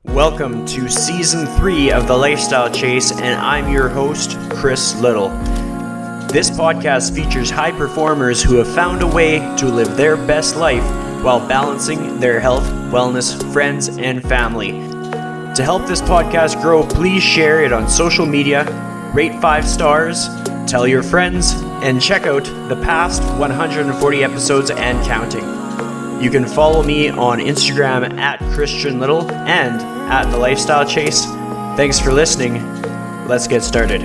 Welcome to Season 3 of The Lifestyle Chase, and I'm your host, Chris Little. This podcast features high performers who have found a way to live their best life while balancing their health, wellness, friends, and family. To help this podcast grow, please share it on social media, rate 5 stars, tell your friends, and check out the past 140 episodes and counting. You can follow me on Instagram at Christian Little and at The Lifestyle Chase. Thanks for listening. Let's get started.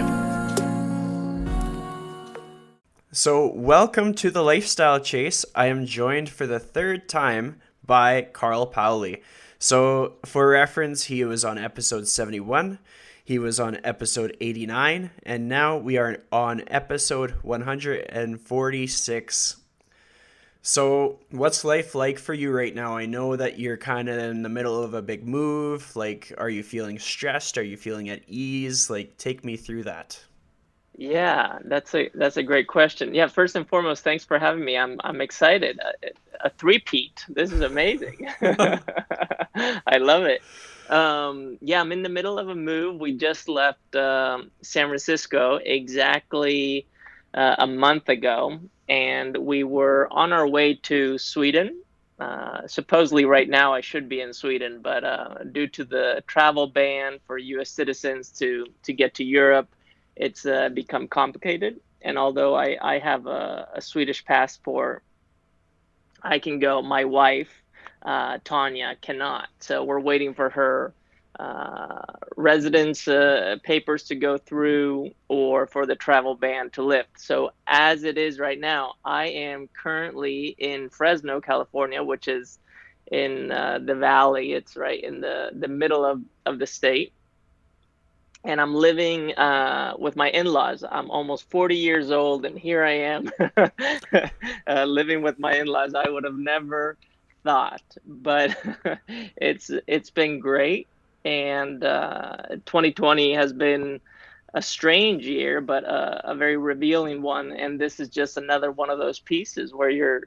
So, welcome to The Lifestyle Chase. I am joined for the third time by Carl Paoli. So, for reference, he was on episode 71, he was on episode 89, and now we are on episode 146. So, what's life like for you right now? I know that you're kind of in the middle of a big move. Like, are you feeling stressed? Are you feeling at ease? Like, take me through that. Yeah, that's a great question. Yeah, first and foremost, thanks for having me. I'm excited. A three-peat. This is amazing. I love it. Yeah, I'm in the middle of a move. We just left San Francisco exactly a month ago, and we were on our way to Sweden. Supposedly right now I should be in Sweden, but due to the travel ban for U.S. citizens to get to Europe, it's become complicated. And although I have a Swedish passport, I can go. My wife, Tanya, cannot. So we're waiting for her residence papers to go through or for the travel ban to lift. So as it is right now, I am currently in Fresno, California, which is in the valley. It's right in the middle of the state. And I'm living with my in-laws. I'm almost 40 years old, and here I am living with my in-laws. I would have never thought, but it's been great. And 2020 has been a strange year, but a very revealing one. And this is just another one of those pieces where you're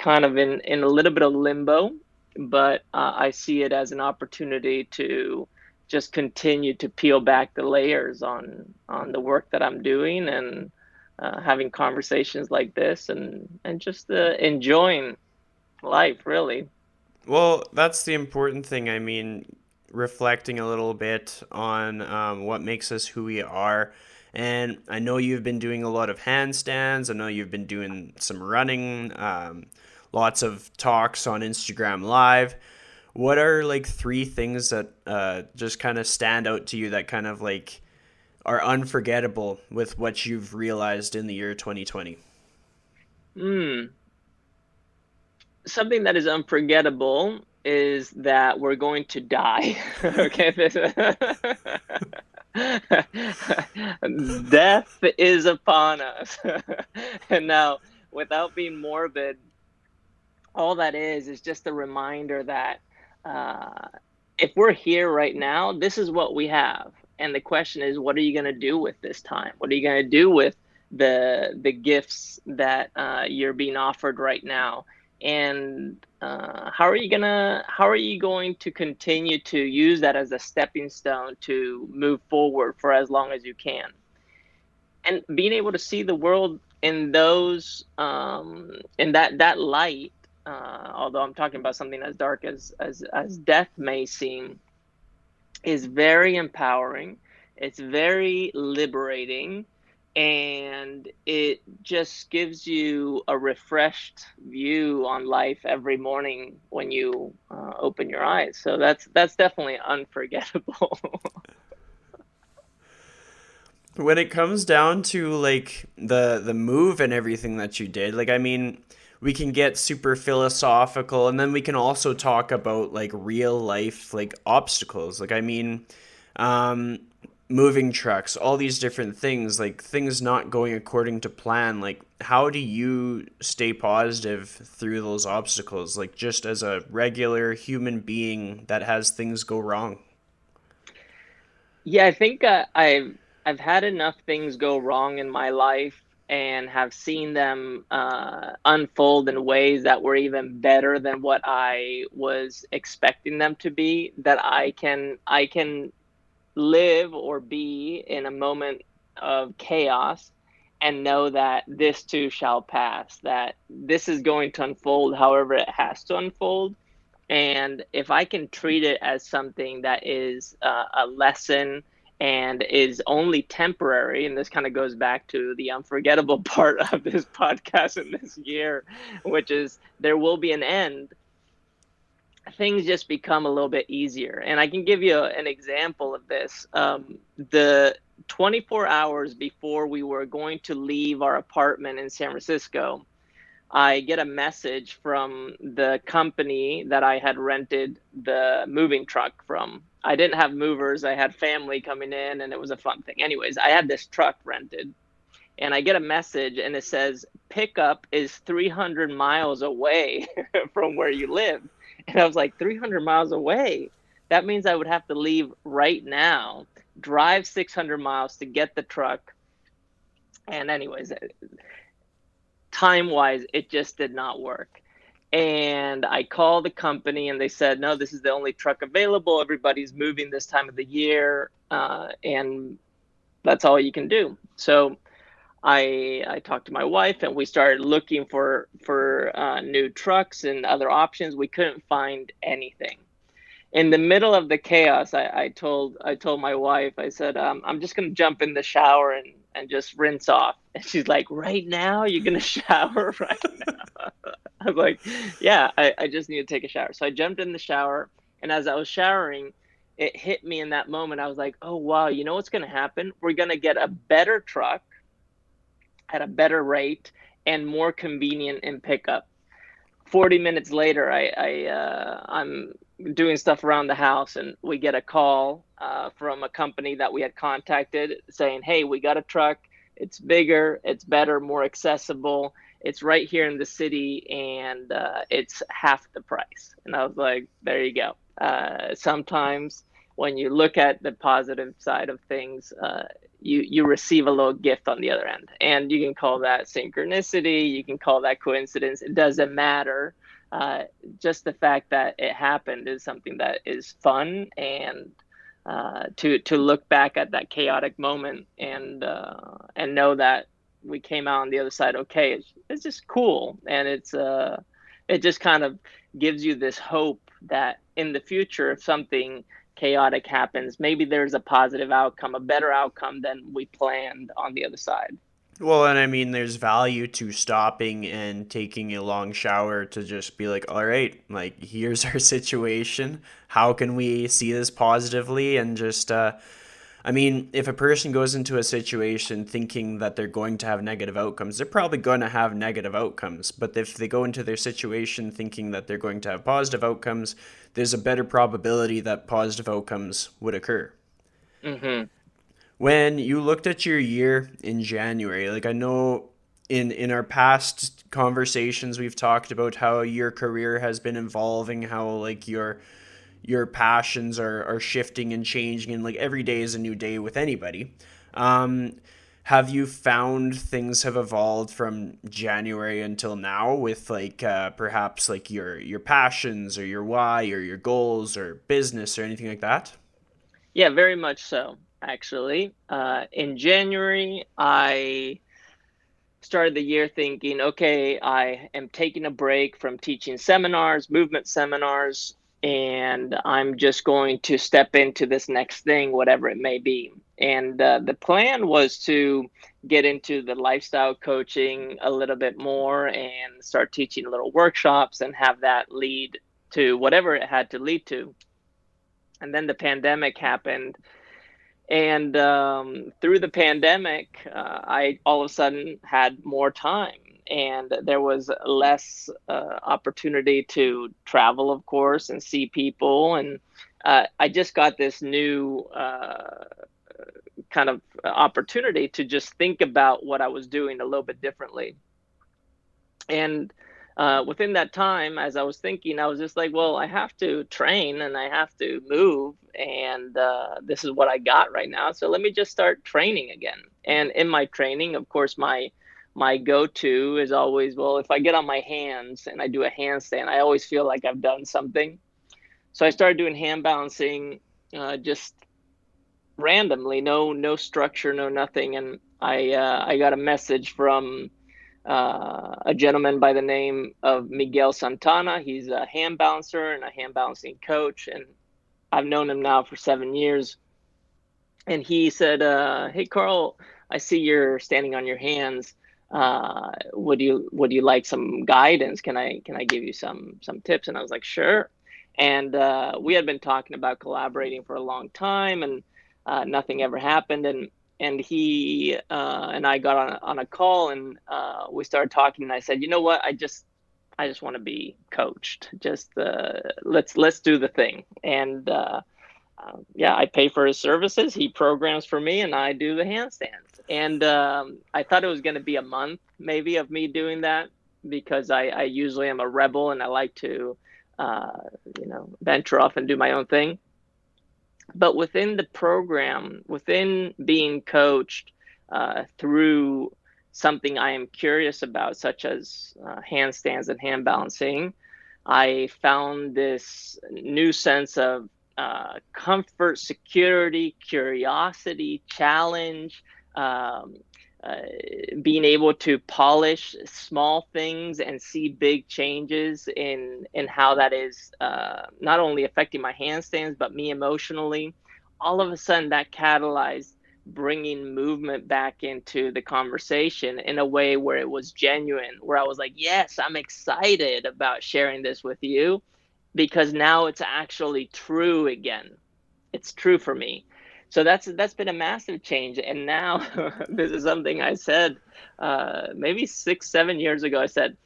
kind of in a little bit of limbo, but I see it as an opportunity to just continue to peel back the layers on the work that I'm doing, and having conversations like this, and just enjoying life, really. Well, that's the important thing. I mean, reflecting a little bit on what makes us who we are. And I know you've been doing a lot of handstands. I know you've been doing some running, lots of talks on Instagram Live. What are like 3 things that just kind of stand out to you that kind of like are unforgettable with what you've realized in the year 2020? Hmm. Something that is unforgettable is that we're going to die. Okay, death is upon us. And now, without being morbid, all that is just a reminder that uh, if we're here right now, this is what we have. And the question is, what are you going to do with this time? What are you going to do with the gifts that you're being offered right now? And how are you going to continue to use that as a stepping stone to move forward for as long as you can? And being able to see the world in those in that light, although I'm talking about something as dark as death may seem, is very empowering. It's very liberating, and it just gives you a refreshed view on life every morning when you open your eyes. So that's definitely unforgettable. When it comes down to like the move and everything that you did, like I mean, we can get super philosophical and then we can also talk about like real life like obstacles. Like I mean, um moving trucks, all these different things, like things not going according to plan. Like how do you stay positive through those obstacles? Like just as a regular human being that has things go wrong. Yeah, I think I've had enough things go wrong in my life, and have seen them unfold in ways that were even better than what I was expecting them to be, that I can live or be in a moment of chaos and know that this too shall pass, that this is going to unfold however it has to unfold. And if I can treat it as something that is a lesson and is only temporary, and this kind of goes back to the unforgettable part of this podcast in this year, which is there will be an end, things just become a little bit easier. And I can give you an example of this. The 24 hours before we were going to leave our apartment in San Francisco, I get a message from the company that I had rented the moving truck from. I didn't have movers, I had family coming in, and it was a fun thing. Anyways, I had this truck rented, and I get a message, and it says, pickup is 300 miles away from where you live. And I was like, 300 miles away? That means I would have to leave right now, drive 600 miles to get the truck. And anyways, time-wise, it just did not work. And I called the company, and they said, no, this is the only truck available. Everybody's moving this time of the year, and that's all you can do. So I talked to my wife, and we started looking for new trucks and other options. We couldn't find anything. In the middle of the chaos, I told my wife, I said, I'm just going to jump in the shower and just rinse off. And she's like, right now? You're going to shower right now? I was like, yeah, I just need to take a shower. So I jumped in the shower, and as I was showering, it hit me in that moment. I was like, oh, wow, you know what's going to happen? We're going to get a better truck at a better rate and more convenient in pickup. 40 minutes later, I'm doing stuff around the house, and we get a call from a company that we had contacted saying, hey, we got a truck. It's bigger, it's better, more accessible. It's right here in the city, and it's half the price. And I was like, there you go. Sometimes when you look at the positive side of things, you receive a little gift on the other end. And you can call that synchronicity, you can call that coincidence. It doesn't matter. Just the fact that it happened is something that is fun, and to look back at that chaotic moment and know that we came out on the other side okay, it's just cool. And it just kind of gives you this hope that in the future, if something chaotic happens, maybe there's a positive outcome, a better outcome than we planned on the other side. Well, and I mean, there's value to stopping and taking a long shower to just be like, all right, like, here's our situation. How can we see this positively? And just, I mean, if a person goes into a situation thinking that they're going to have negative outcomes, they're probably going to have negative outcomes. But if they go into their situation thinking that they're going to have positive outcomes, there's a better probability that positive outcomes would occur. Mm-hmm. When you looked at your year in January, like, I know in our past conversations we've talked about how your career has been evolving, how like your passions are shifting and changing, and like every day is a new day with anybody. Have you found things have evolved from January until now with like perhaps like your passions or your why or your goals or business or anything like that? Yeah, very much so, actually. In January, I started the year thinking, okay, I am taking a break from teaching seminars, movement seminars, and I'm just going to step into this next thing, whatever it may be. And the plan was to get into the lifestyle coaching a little bit more and start teaching little workshops and have that lead to whatever it had to lead to. And then the pandemic happened. And through the pandemic, I all of a sudden had more time, and there was less opportunity to travel, of course, and see people. And I just got this new kind of opportunity to just think about what I was doing a little bit differently. And within that time, as I was thinking, I was just like, well, I have to train and I have to move. And this is what I got right now. So let me just start training again. And in my training, of course, my my go-to is always, well, if I get on my hands and I do a handstand, I always feel like I've done something. So I started doing hand balancing, just randomly, no structure, no nothing. And I got a message from a gentleman by the name of Miguel Santana. He's a hand balancer and a hand balancing coach, and I've known him now for 7 years. And he said, "Hey, Carl, I see you're standing on your hands. Would you like some guidance? Can I give you some tips?" And I was like, "Sure." And we had been talking about collaborating for a long time, and nothing ever happened. And he and I got on a call, and we started talking. And I said, "You know what? I just want to be coached. Just let's do the thing." And yeah, I pay for his services. He programs for me, and I do the handstands. And I thought it was going to be a month, maybe, of me doing that, because I usually am a rebel and I like to, venture off and do my own thing. But within the program, within being coached through something I am curious about, such as handstands and hand balancing, I found this new sense of comfort, security, curiosity, challenge, um, uh, being able to polish small things and see big changes in how that is not only affecting my handstands but me emotionally. All of a sudden, that catalyzed bringing movement back into the conversation in a way where it was genuine, where I was like, yes, I'm excited about sharing this with you, because now it's actually true again. It's true for me. So that's been a massive change. And now this is something I said maybe 6, 7 years ago. I said,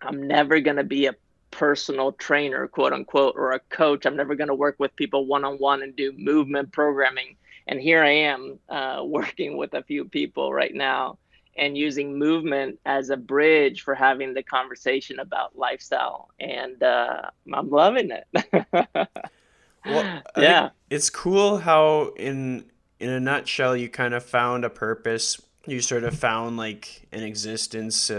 I'm never going to be a personal trainer, quote unquote, or a coach. I'm never going to work with people one on one and do movement programming. And here I am working with a few people right now and using movement as a bridge for having the conversation about lifestyle. And I'm loving it. Well, I think Yeah. it's cool how in a nutshell you kind of found a purpose. You sort of found like an existence,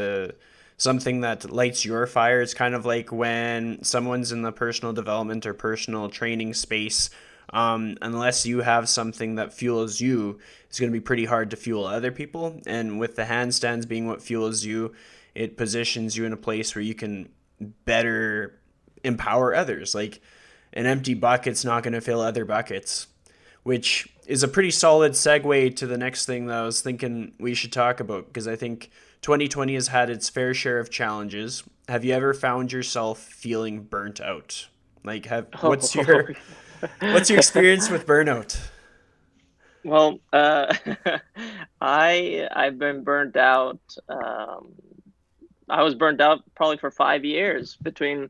something that lights your fire. It's kind of like when someone's in the personal development or personal training space, unless you have something that fuels you, it's going to be pretty hard to fuel other people. And with the handstands being what fuels you, it positions you in a place where you can better empower others. Like an empty bucket's not going to fill other buckets, which is a pretty solid segue to the next thing that I was thinking we should talk about, because I think 2020 has had its fair share of challenges. Have you ever found yourself feeling burnt out? Like, what's Oh, your experience with burnout? well, I've been burnt out. I was burnt out probably for 5 years between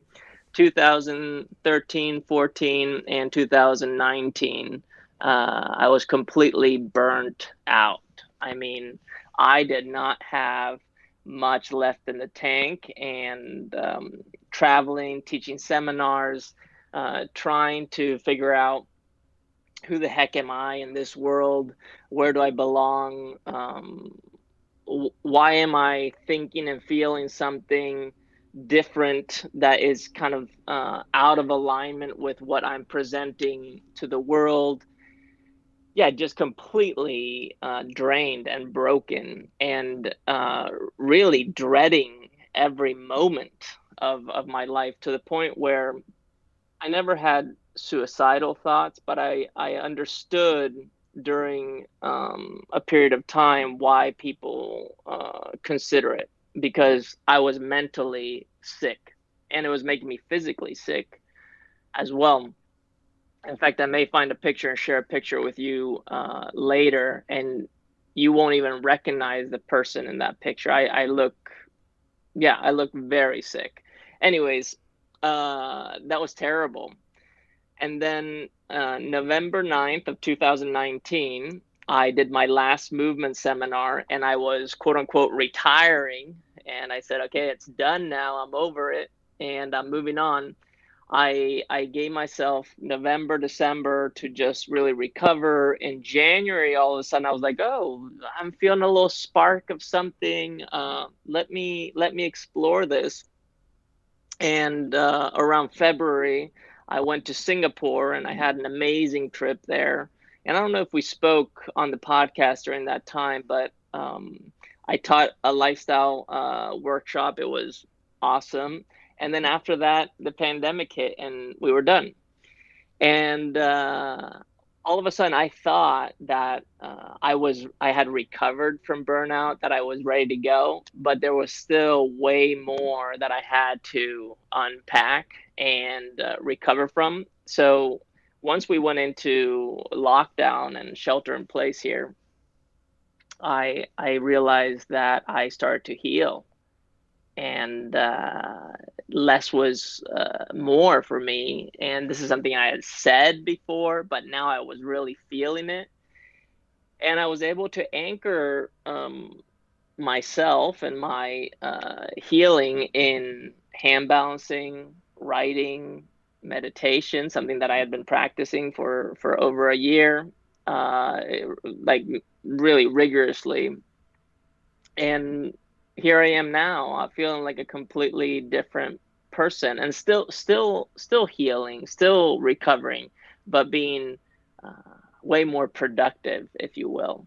2013, 14, and 2019. I was completely burnt out. I mean, I did not have much left in the tank, and traveling, teaching seminars, trying to figure out who the heck am I in this world? Where do I belong? Why am I thinking and feeling something different that is kind of out of alignment with what I'm presenting to the world? Yeah, just completely drained and broken, and really dreading every moment of my life, to the point where I never had suicidal thoughts, but I understood during a period of time why people consider it, because I was mentally sick, and it was making me physically sick as well. In fact, I may find a picture and share a picture with you later, and you won't even recognize the person in that picture. I look, yeah, I look very sick. Anyways, that was terrible. And then November 9th of 2019, I did my last movement seminar, and I was quote unquote retiring. And I said, okay, it's done now. I'm over it and I'm moving on. I gave myself November, December to just really recover. In January, all of a sudden, I was like, "Oh, I'm feeling a little spark of something. Let me explore this." And around February, I went to Singapore, and I had an amazing trip there. And I don't know if we spoke on the podcast during that time, but I taught a lifestyle workshop. It was awesome. And then after that, the pandemic hit, and we were done. And all of a sudden, I thought that I had recovered from burnout, that I was ready to go, but there was still way more that I had to unpack and recover from. So once we went into lockdown and shelter in place here, I realized that I started to heal, and less was more for me. And this is something I had said before, but now I was really feeling it, and I was able to anchor myself and my healing in hand balancing, writing, meditation, something that I had been practicing for over a year, uh, like really rigorously. And here I am now, feeling like a completely different person, and still healing, still recovering, but being uh, way more productive, if you will.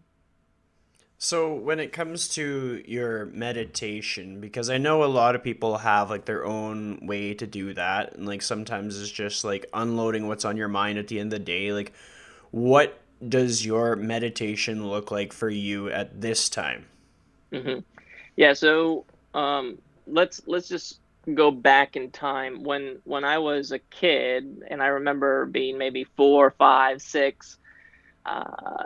So when it comes to your meditation, because I know a lot of people have like their own way to do that, and like sometimes it's just like unloading what's on your mind at the end of the day. Like, what does your meditation look like for you at this time? hmm Yeah, so let's just go back in time when I was a kid, and I remember being maybe 4, 5, 6.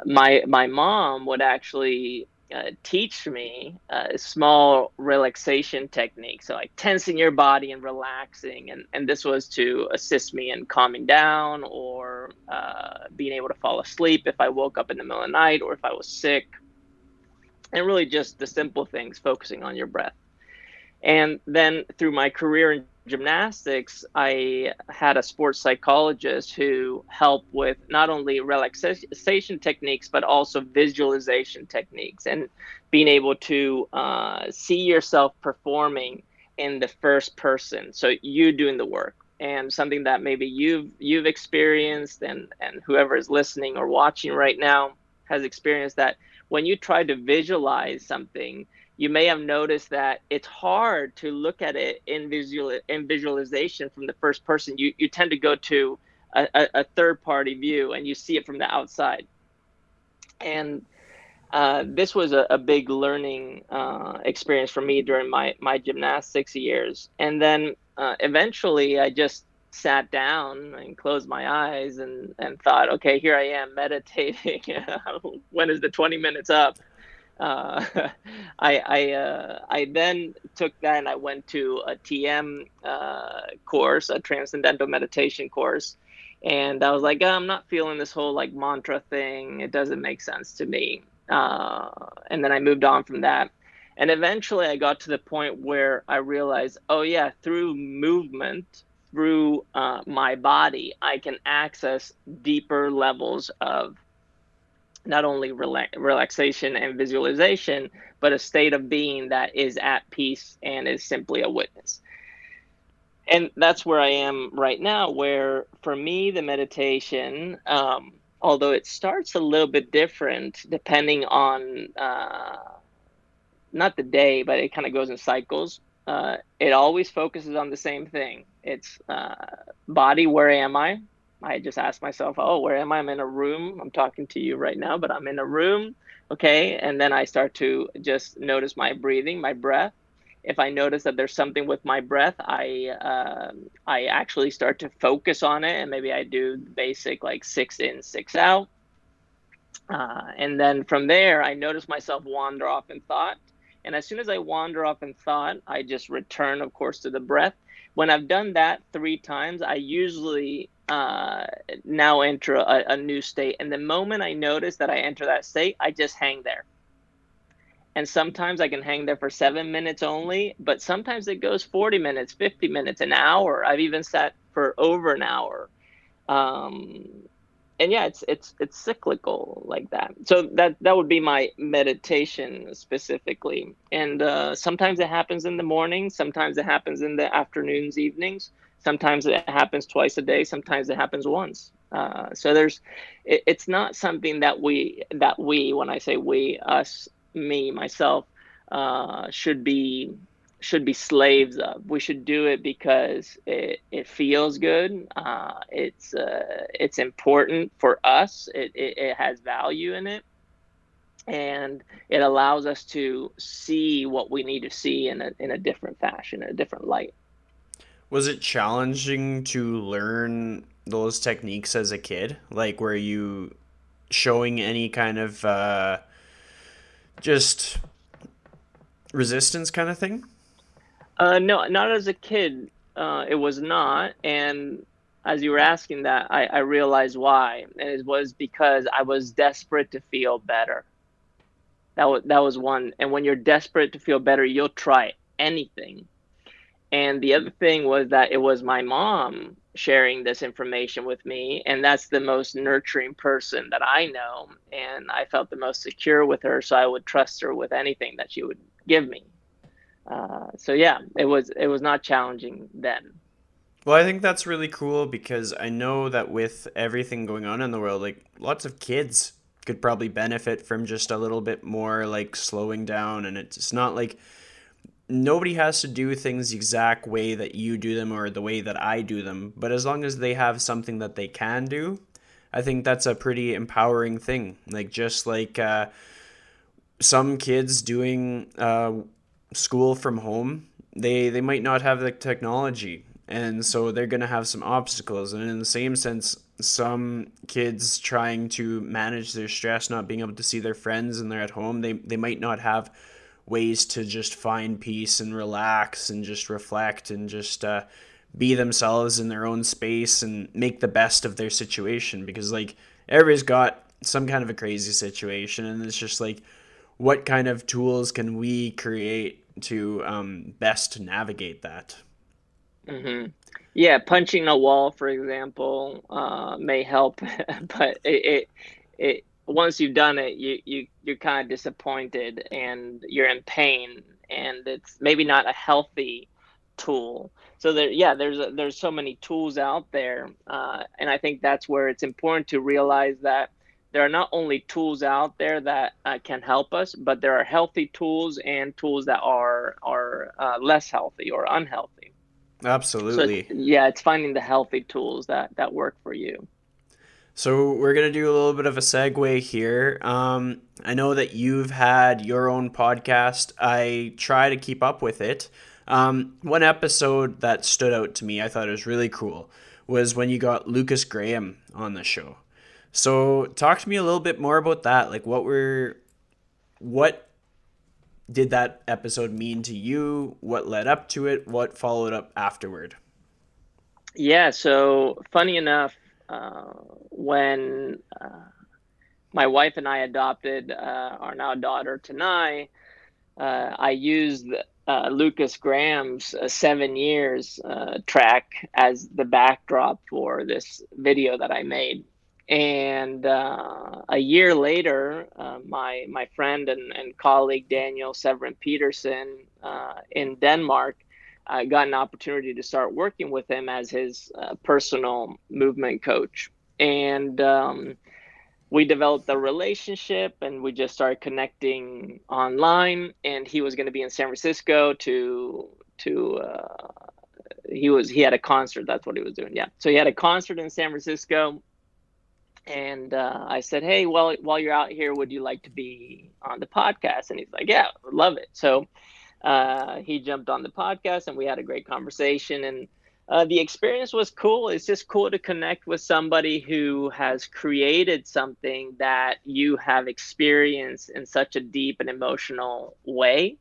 My mom would actually teach me a small relaxation technique, so like tensing your body and relaxing, and this was to assist me in calming down, or being able to fall asleep if I woke up in the middle of the night, or if I was sick, and really just the simple things, focusing on your breath. And then through my career in gymnastics, I had a sports psychologist who helped with not only relaxation techniques, but also visualization techniques, and being able to see yourself performing in the first person. So you doing the work. And something that maybe you've experienced, and whoever is listening or watching right now has experienced, that when you try to visualize something, you may have noticed that it's hard to look at it in visualization from the first person. You tend to go to a third party view, and you see it from the outside. And this was a big learning experience for me during my gymnastics years. And then eventually I just sat down and closed my eyes, and thought, okay, here I am meditating. When is the 20 minutes up? uh, I then took that, and I went to a TM course, a transcendental meditation course, and I was like, oh, I'm not feeling this whole like mantra thing. It doesn't make sense to me. And then I moved on from that, and eventually I got to the point where I realized, oh yeah, through movement, through my body, I can access deeper levels of not only relaxation and visualization, but a state of being that is at peace and is simply a witness. And that's where I am right now, where for me, the meditation, although it starts a little bit different depending on not the day, but it kind of goes in cycles. It always focuses on the same thing. It's body, where am I? I just ask myself, oh, where am I? I'm in a room. I'm talking to you right now, but I'm in a room. Okay. And then I start to just notice my breathing, my breath. If I notice that there's something with my breath, I actually start to focus on it, and maybe I do the basic like 6 in, 6 out. And then from there, I notice myself wander off in thought. And as soon as I wander off in thought, I just return, of course, to the breath. When I've done that 3 times, I usually now enter a new state. And the moment I notice that I enter that state, I just hang there. And sometimes I can hang there for 7 minutes only, but sometimes it goes 40 minutes, 50 minutes, an hour. I've even sat for over an hour. Um, and yeah, it's cyclical like that. So that would be my meditation specifically. And sometimes it happens in the morning, sometimes it happens in the afternoons, evenings, sometimes it happens twice a day, sometimes it happens once. So it's not something that we, when I say we, us, me, myself, should be slaves of. We should do it because it feels good. It's important for us. It has value in it, and it allows us to see what we need to see in a different fashion, in a different light. Was it challenging to learn those techniques as a kid? Like, were you showing any kind of just resistance kind of thing? No, not as a kid. It was not. And as you were asking that, I realized why. And it was because I was desperate to feel better. That was one. And when you're desperate to feel better, you'll try anything. And the other thing was that it was my mom sharing this information with me, and that's the most nurturing person that I know. And I felt the most secure with her, so I would trust her with anything that she would give me. So yeah, it was not challenging then. Well, I think that's really cool because I know that with everything going on in the world, like lots of kids could probably benefit from just a little bit more like slowing down. And it's not like nobody has to do things the exact way that you do them or the way that I do them. But as long as they have something that they can do, I think that's a pretty empowering thing. Like, just like some kids doing school from home, they might not have the technology, and so they're going to have some obstacles. And in the same sense, some kids trying to manage their stress, not being able to see their friends and they're at home, they might not have ways to just find peace and relax and just reflect and just be themselves in their own space and make the best of their situation, because like everybody's got some kind of a crazy situation, and it's just like, what kind of tools can we create to best navigate that? Hmm. Yeah, punching a wall, for example, may help, but it once you've done it, you're kind of disappointed and you're in pain, and it's maybe not a healthy tool. So yeah, there's so many tools out there, and I think that's where it's important to realize that there are not only tools out there that can help us, but there are healthy tools and tools that are less healthy or unhealthy. So Absolutely. yeah, it's finding the healthy tools that work for you. So we're gonna do a little bit of a segue here. I know that you've had your own podcast. I try to keep up with it. One episode that stood out to me, I thought it was really cool, was when you got Lucas Graham on the show. So talk to me a little bit more about that. Like, what did that episode mean to you? What led up to it? What followed up afterward? Yeah, so funny enough, when my wife and I adopted our now daughter Tanai, I used Lucas Graham's 7 years track as the backdrop for this video that I made. And a year later, my friend and colleague Daniel Severin Peterson in Denmark got an opportunity to start working with him as his personal movement coach. And we developed a relationship, and we just started connecting online. And he was going to be in San Francisco he had a concert. That's what he was doing. Yeah. So he had a concert in San Francisco. And I said, hey, well, while you're out here, would you like to be on the podcast? And he's like, yeah, I would love it. So he jumped on the podcast, and we had a great conversation. And the experience was cool. It's just cool to connect with somebody who has created something that you have experienced in such a deep and emotional way.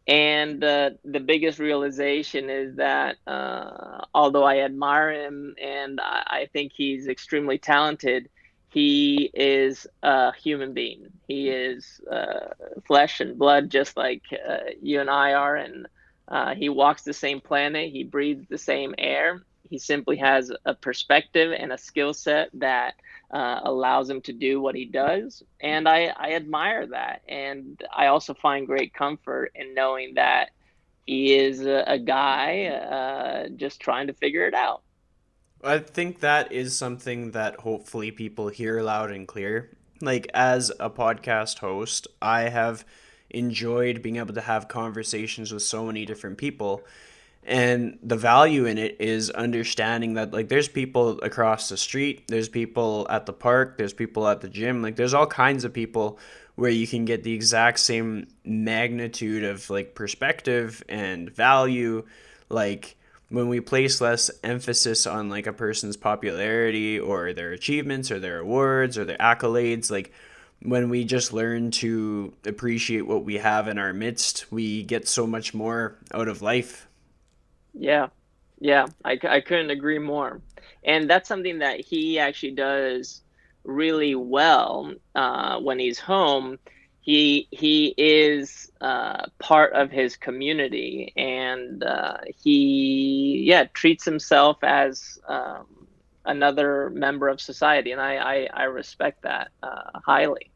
And the biggest realization is that although I admire him and I think he's extremely talented, he is a human being. He is flesh and blood, just like you and I are. And he walks the same planet. He breathes the same air. He simply has a perspective and a skill set that allows him to do what he does. And I admire that. And I also find great comfort in knowing that he is a guy just trying to figure it out. I think that is something that hopefully people hear loud and clear. Like, as a podcast host, I have enjoyed being able to have conversations with so many different people. And the value in it is understanding that, like, there's people across the street, there's people at the park, there's people at the gym, like, there's all kinds of people where you can get the exact same magnitude of, like, perspective and value. Like, when we place less emphasis on, like, a person's popularity or their achievements or their awards or their accolades, like, when we just learn to appreciate what we have in our midst, we get so much more out of life. Yeah, yeah, I couldn't agree more. And that's something that he actually does really well when he's home. He is part of his community, and he yeah treats himself as another member of society, and I respect that highly.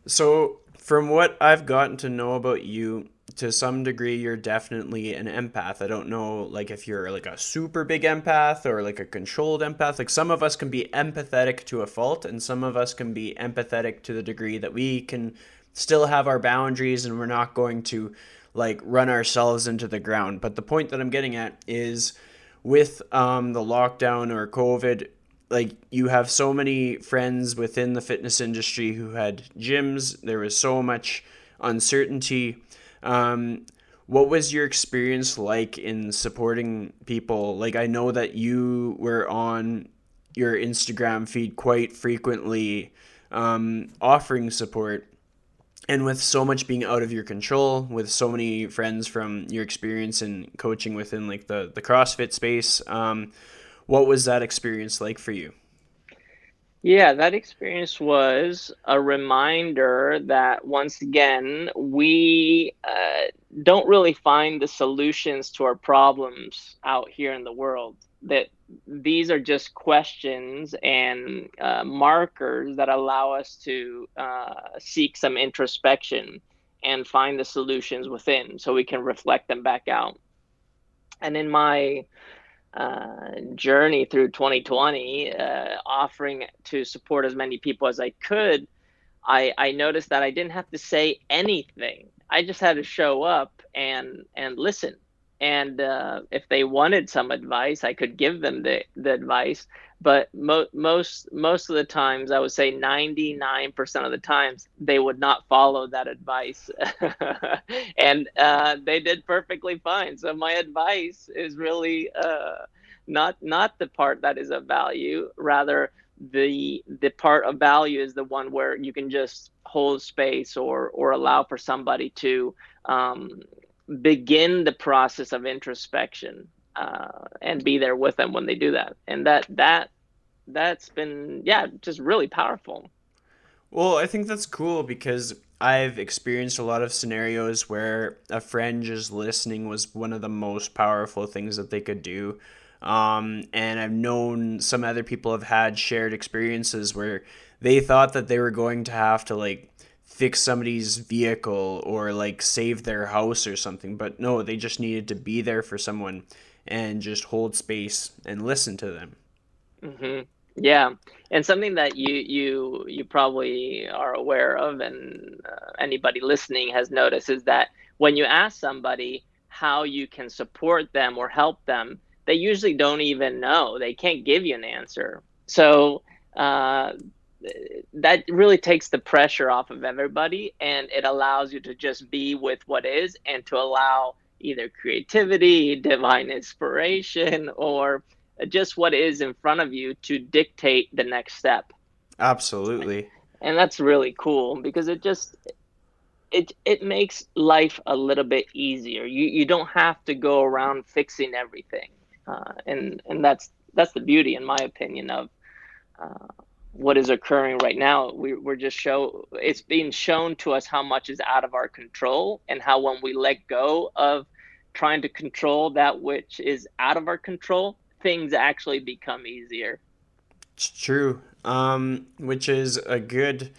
So, from what I've gotten to know about you, to some degree, you're definitely an empath. I don't know, like, if you're like a super big empath or like a controlled empath. Like, some of us can be empathetic to a fault, and some of us can be empathetic to the degree that we can still have our boundaries and we're not going to like run ourselves into the ground. But the point that I'm getting at is with the lockdown or COVID, like, you have so many friends within the fitness industry who had gyms. There was so much uncertainty. What was your experience like in supporting people? Like, I know that you were on your Instagram feed quite frequently, offering support. And with so much being out of your control, with so many friends from your experience in coaching within like the CrossFit space, what was that experience like for you? Yeah, that experience was a reminder that once again, we don't really find the solutions to our problems out here in the world. That these are just questions and markers that allow us to seek some introspection and find the solutions within so we can reflect them back out. And in my journey through 2020, offering to support as many people as I could, I noticed that I didn't have to say anything. I just had to show up and listen. And if they wanted some advice, I could give them the advice. But most of the times, I would say 99% of the times, they would not follow that advice, and they did perfectly fine. So my advice is really not the part that is of value, rather the part of value is the one where you can just hold space or allow for somebody to begin the process of introspection and be there with them when they do that. And that's been yeah just really powerful. Well, I think that's cool because I've experienced a lot of scenarios where a friend just listening was one of the most powerful things that they could do. And I've known some other people have had shared experiences where they thought that they were going to have to like fix somebody's vehicle or like save their house or something, but no, they just needed to be there for someone and just hold space and listen to them. Hmm. Yeah, and something that you probably are aware of, and anybody listening has noticed, is that when you ask somebody how you can support them or help them, they usually don't even know. They can't give you an answer. So uh, that really takes the pressure off of everybody, and it allows you to just be with what is and to allow either creativity, divine inspiration, or just what is in front of you to dictate the next step. Absolutely. And that's really cool because it makes life a little bit easier. You don't have to go around fixing everything, and that's the beauty, in my opinion, of uh, what is occurring right now. We're just it's being shown to us how much is out of our control, and how when we let go of trying to control that which is out of our control, things actually become easier. It's true. Which is a good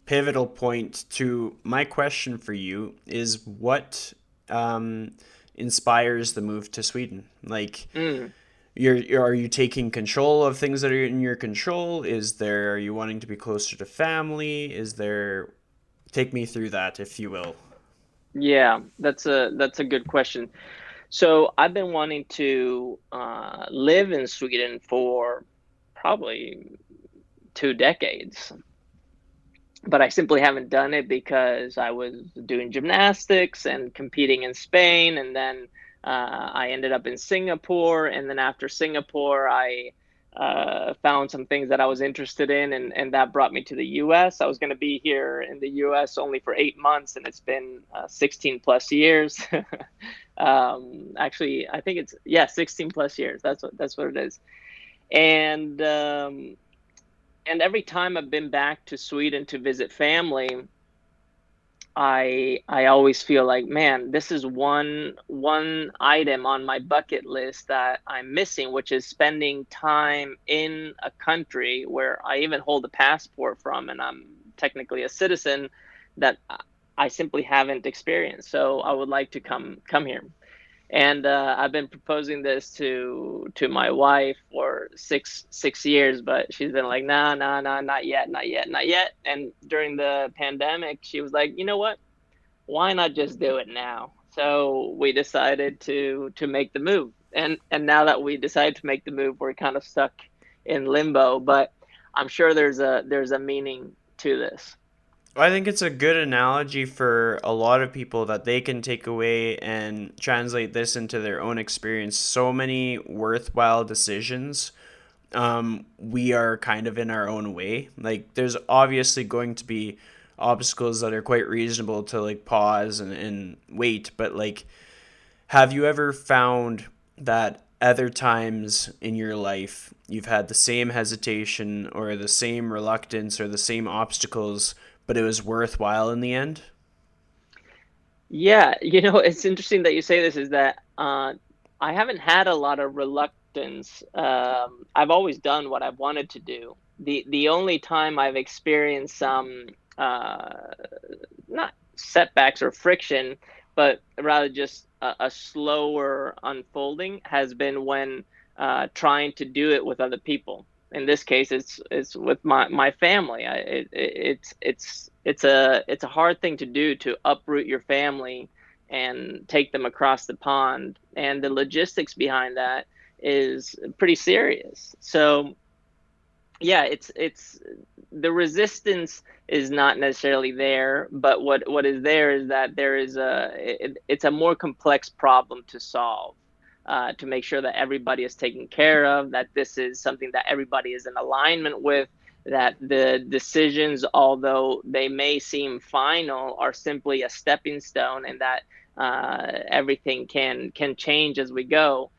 pivotal point to my question for you is what um, inspires the move to Sweden? Like, Mm. are you taking control of things that are in your control? Are you wanting to be closer to family? Take me through that, if you will. Yeah, that's a good question. So I've been wanting to live in Sweden for probably 2 decades, but I simply haven't done it because I was doing gymnastics and competing in Spain, and then I ended up in Singapore, and then after Singapore, I found some things that I was interested in, and that brought me to the U.S. I was going to be here in the U.S. only for 8 months, and it's been 16 plus years. Actually, I think it's, yeah, 16 plus years. That's what it is, and. And every time I've been back to Sweden to visit family, I always feel like, man, this is one item on my bucket list that I'm missing, which is spending time in a country where I even hold a passport from, and I'm technically a citizen that I simply haven't experienced. So I would like to come here. And I've been proposing this to my wife for six years, but she's been like, nah, nah, nah, not yet, not yet, not yet. And during the pandemic, she was like, you know what? Why not just do it now? So we decided to make the move. And now that we decided to make the move, we're kind of stuck in limbo. But I'm sure there's a meaning to this. I think it's a good analogy for a lot of people that they can take away and translate this into their own experience. So many worthwhile decisions, we are kind of in our own way. Like, there's obviously going to be obstacles that are quite reasonable to like pause and wait, but like, have you ever found that other times in your life you've had the same hesitation or the same reluctance or the same obstacles, but it was worthwhile in the end? Yeah, it's interesting that you say this, is that I haven't had a lot of reluctance. I've always done what I've wanted to do. The only time I've experienced some uh, not setbacks or friction, but rather just a slower unfolding has been when trying to do it with other people. In this case, it's with my family. It's a hard thing to do, to uproot your family and take them across the pond, and the logistics behind that is pretty serious. So yeah, it's the resistance is not necessarily there, but what is there is that there is it's a more complex problem to solve, to make sure that everybody is taken care of, that this is something that everybody is in alignment with, that the decisions, although they may seem final, are simply a stepping stone, and that everything can change as we go.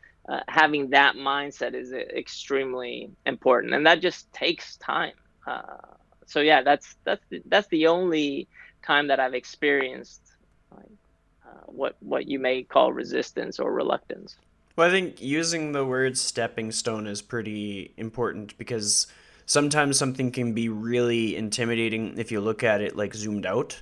Having that mindset is extremely important, and that just takes time. Uh, so yeah, that's the only time that I've experienced like, what you may call resistance or reluctance. Well, I think using the word stepping stone is pretty important because sometimes something can be really intimidating if you look at it like zoomed out.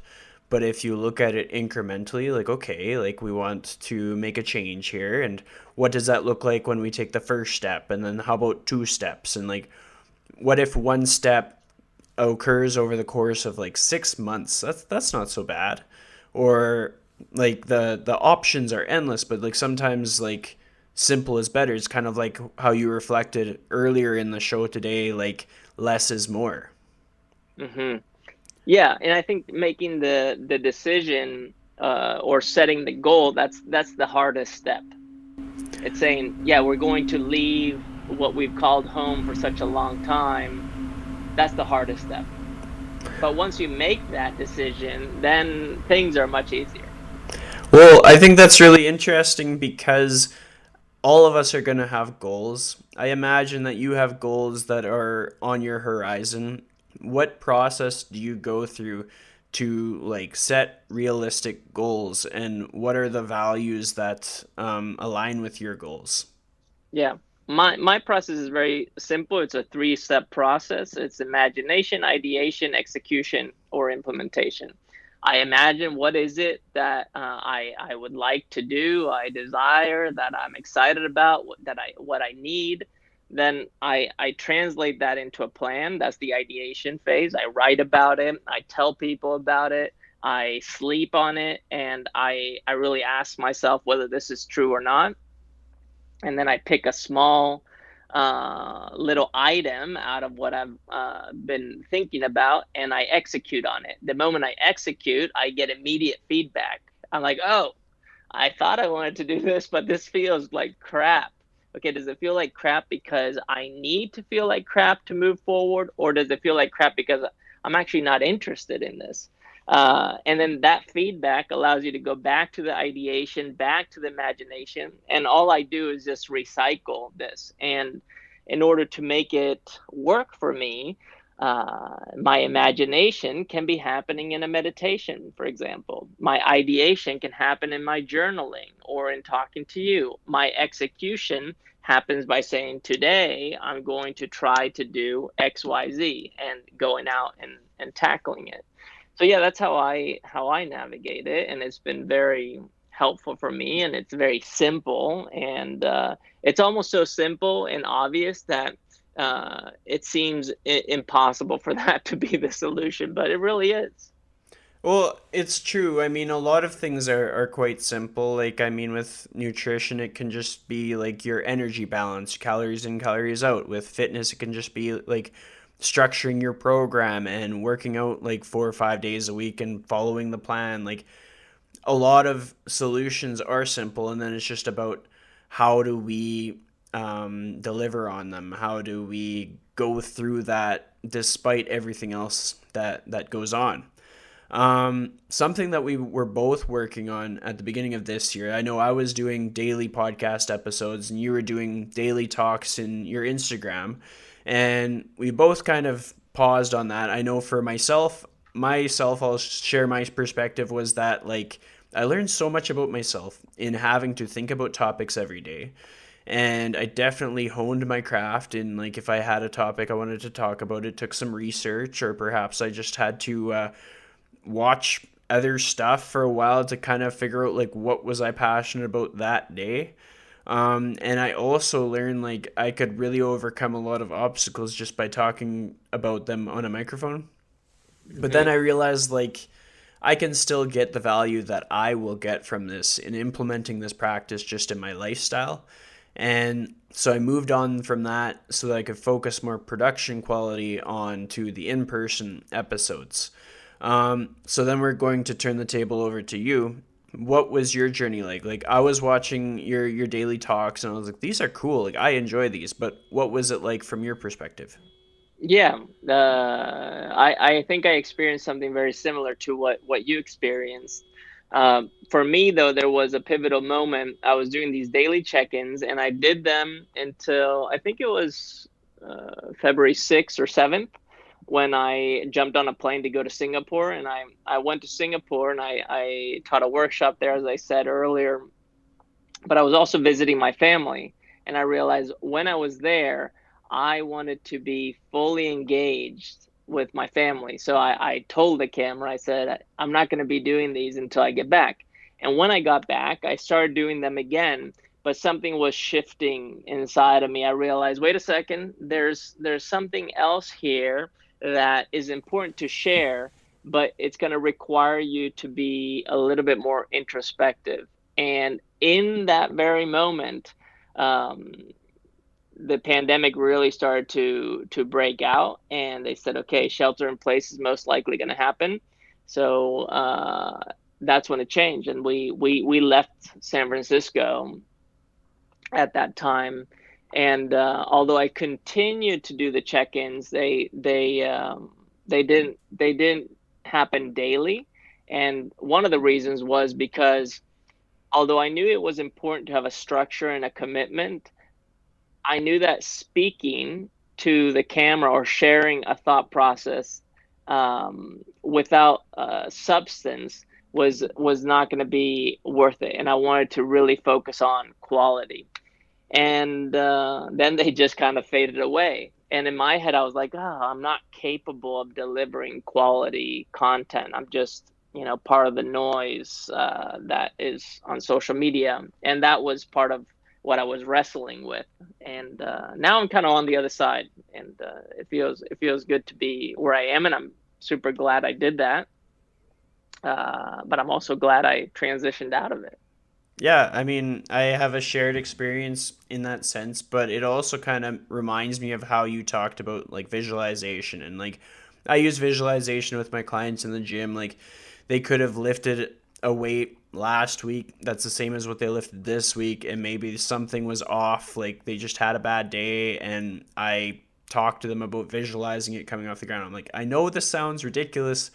But if you look at it incrementally, like, okay, like we want to make a change here. And what does that look like when we take the first step? And then how about two steps? And like, what if one step occurs over the course of like 6 months? That's not so bad. Or like the options are endless, but like sometimes like simple is better. It's kind of like how you reflected earlier in the show today, like less is more. Hmm. Yeah, and I think making the decision, or setting the goal, that's the hardest step. It's saying, yeah, we're going to leave what we've called home for such a long time. That's the hardest step. But once you make that decision, then things are much easier. Well, I think that's really interesting because all of us are going to have goals. I imagine that you have goals that are on your horizon. What process do you go through to like set realistic goals, and what are the values that align with your goals? Yeah. My process is very simple. It's a 3-step process. It's imagination, ideation, execution, or implementation. I imagine what is it that I would like to do, I desire, that I'm excited about, what I need. Then I translate that into a plan. That's the ideation phase. I write about it. I tell people about it. I sleep on it, and I really ask myself whether this is true or not, and then I pick a small little item out of what I've been thinking about, and I execute on it. The moment I execute, I get immediate feedback. I'm like, oh, I thought I wanted to do this, but this feels like crap. Okay, does it feel like crap because I need to feel like crap to move forward, or does it feel like crap because I'm actually not interested in this? And then that feedback allows you to go back to the ideation, back to the imagination, and all I do is just recycle this. And in order to make it work for me, my imagination can be happening in a meditation, for example. My ideation can happen in my journaling or in talking to you. My execution happens by saying, today I'm going to try to do XYZ, and going out and tackling it. So yeah, that's how I navigate it, and it's been very helpful for me, and it's very simple, and it's almost so simple and obvious that it seems impossible for that to be the solution, but it really is. Well, it's true. I mean, a lot of things are quite simple. Like, I mean, with nutrition, it can just be like your energy balance, calories in, calories out. With fitness, it can just be like structuring your program and working out like 4 or 5 days a week and following the plan. Like, a lot of solutions are simple, and then it's just about how do we deliver on them? How do we go through that despite everything else that goes on? Something that we were both working on at the beginning of this year. I know I was doing daily podcast episodes and you were doing daily talks in your Instagram, and we both kind of paused on that. I know for myself, I'll share my perspective was that like I learned so much about myself in having to think about topics every day. And I definitely honed my craft in like if I had a topic I wanted to talk about, it took some research, or perhaps I just had to watch other stuff for a while to kind of figure out like what was I passionate about that day. And I also learned like I could really overcome a lot of obstacles just by talking about them on a microphone. But then Hmm. I realized like I can still get the value that I will get from this in implementing this practice just in my lifestyle. And so I moved on from that so that I could focus more production quality on to the in-person episodes. So then we're going to turn the table over to you. What was your journey like? Like I was watching your daily talks and I was like, these are cool. Like I enjoy these, but what was it like from your perspective? Yeah, I think I experienced something very similar to what you experienced. For me, though, there was a pivotal moment. I was doing these daily check-ins, and I did them until I think it was February 6th or 7th, when I jumped on a plane to go to Singapore. And I went to Singapore, and I taught a workshop there, as I said earlier. But I was also visiting my family, and I realized when I was there, I wanted to be fully engaged with my family. So I told the camera, I said, I'm not going to be doing these until I get back. And when I got back, I started doing them again, but something was shifting inside of me. I realized, wait a second, there's something else here that is important to share, but it's going to require you to be a little bit more introspective. And in that very moment, um, the pandemic really started to break out, and they said, okay, shelter in place is most likely going to happen. So that's when it changed, and we left San Francisco at that time. And although I continued to do the check-ins, they didn't happen daily. And one of the reasons was because although I knew it was important to have a structure and a commitment, I knew that speaking to the camera or sharing a thought process without substance was not going to be worth it, and I wanted to really focus on quality. And then they just kind of faded away. And in my head, I was like, oh, I'm not capable of delivering quality content. I'm just, part of the noise that is on social media. And that was part of what I was wrestling with. And now I'm kind of on the other side, and it feels good to be where I am, and I'm super glad I did that. But I'm also glad I transitioned out of it. Yeah, I mean, I have a shared experience in that sense, but it also kind of reminds me of how you talked about like visualization and like I use visualization with my clients in the gym. Like they could have lifted a weight last week that's the same as what they lifted this week, and maybe something was off, like they just had a bad day, and I talked to them about visualizing it coming off the ground. I'm like, I know this sounds ridiculous,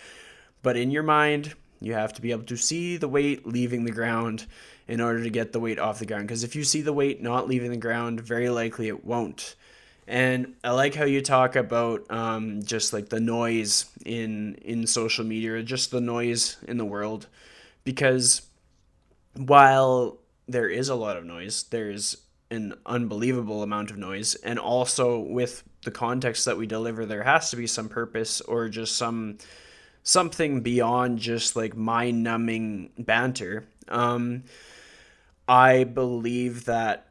but in your mind, you have to be able to see the weight leaving the ground in order to get the weight off the ground. Because if you see the weight not leaving the ground, very likely it won't. And I like how you talk about just like the noise in social media, or just the noise in the world. Because while there is a lot of noise, there's an unbelievable amount of noise. And also with the context that we deliver, there has to be some purpose, or just something beyond just like mind numbing banter. I believe that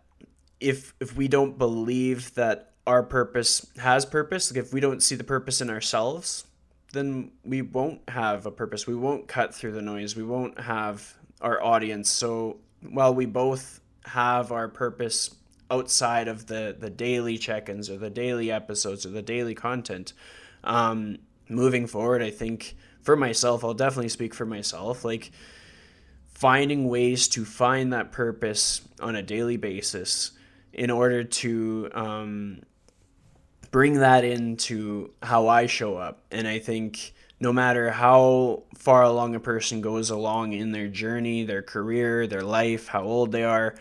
if we don't believe that our purpose has purpose, like if we don't see the purpose in ourselves, then we won't have a purpose. We won't cut through the noise. We won't have our audience. So while we both have our purpose outside of the daily check-ins or the daily episodes or the daily content, moving forward, I think for myself, I'll definitely speak for myself, like finding ways to find that purpose on a daily basis in order to bring that into how I show up. And I think no matter how far along a person goes along in their journey, their career, their life, how old they are,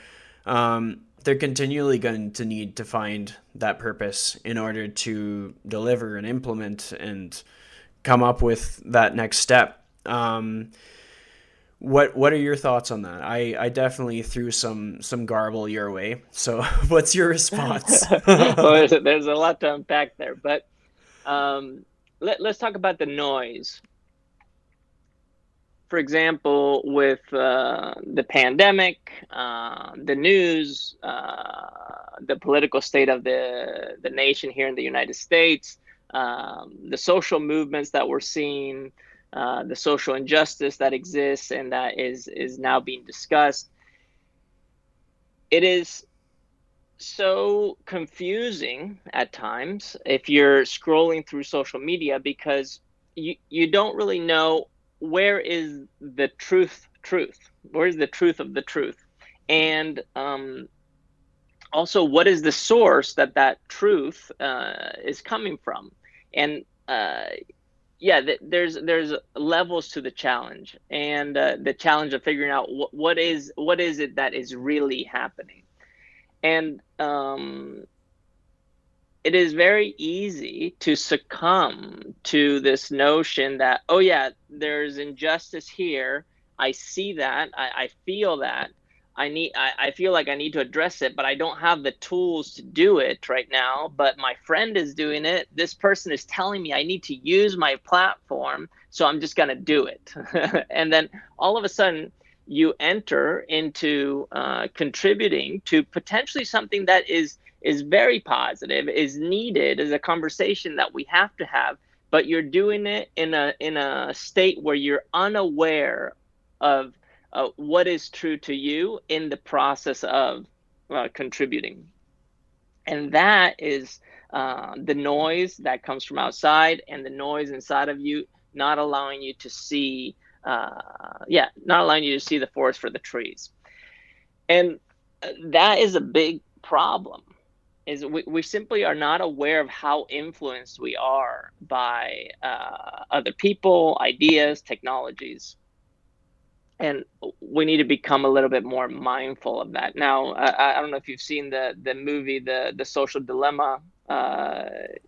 they're continually going to need to find that purpose in order to deliver and implement and come up with that next step. What are your thoughts on that? I definitely threw some garble your way. So what's your response? Well, there's a lot to unpack there, but let's talk about the noise. For example, with the pandemic, the news, the political state of the nation here in the United States, the social movements that we're seeing, the social injustice that exists and that is now being discussed. It is so confusing at times if you're scrolling through social media, because you don't really know where is the truth, where's the truth of the truth, and also what is the source that truth is coming from. And yeah, there's levels to the challenge, and the challenge of figuring out what is it that is really happening. And it is very easy to succumb to this notion that, oh yeah, there's injustice here. I see that. I feel that. I feel like I need to address it, but I don't have the tools to do it right now. But my friend is doing it. This person is telling me I need to use my platform, so I'm just gonna do it. And then all of a sudden, you enter into contributing to potentially something that is very positive, is needed, is a conversation that we have to have, but you're doing it in a state where you're unaware of what is true to you in the process of contributing. And that is the noise that comes from outside, and the noise inside of you not allowing you to see not allowing you to see the forest for the trees. And that is a big problem, is we simply are not aware of how influenced we are by other people, ideas, technologies. And we need to become a little bit more mindful of that. Now, I don't know if you've seen the movie, the Social Dilemma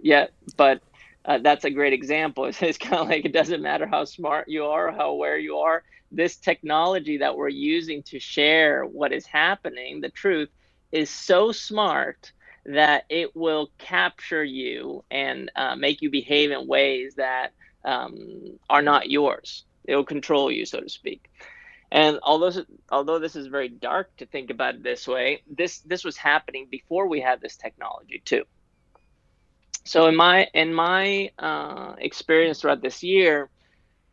yet, but that's a great example. It's kind of like, it doesn't matter how smart you are, how aware you are. This technology that we're using to share what is happening, the truth, is so smart that it will capture you and make you behave in ways that are not yours. It will control you, so to speak. And although this is very dark to think about it this way, this was happening before we had this technology too. So in my experience throughout this year,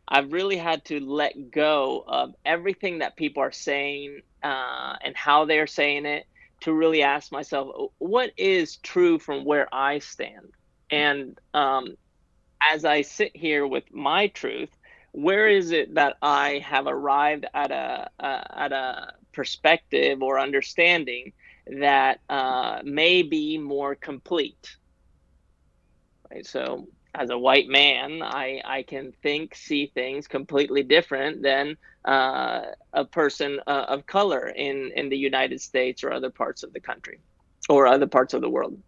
I've really had to let go of everything that people are saying and how they're saying it, to really ask myself, what is true from where I stand? And as I sit here with my truth, where is it that I have arrived at a perspective or understanding that may be more complete? Right? So, as a white man, I can think, see things completely different than a person of color in the United States or other parts of the country or other parts of the world.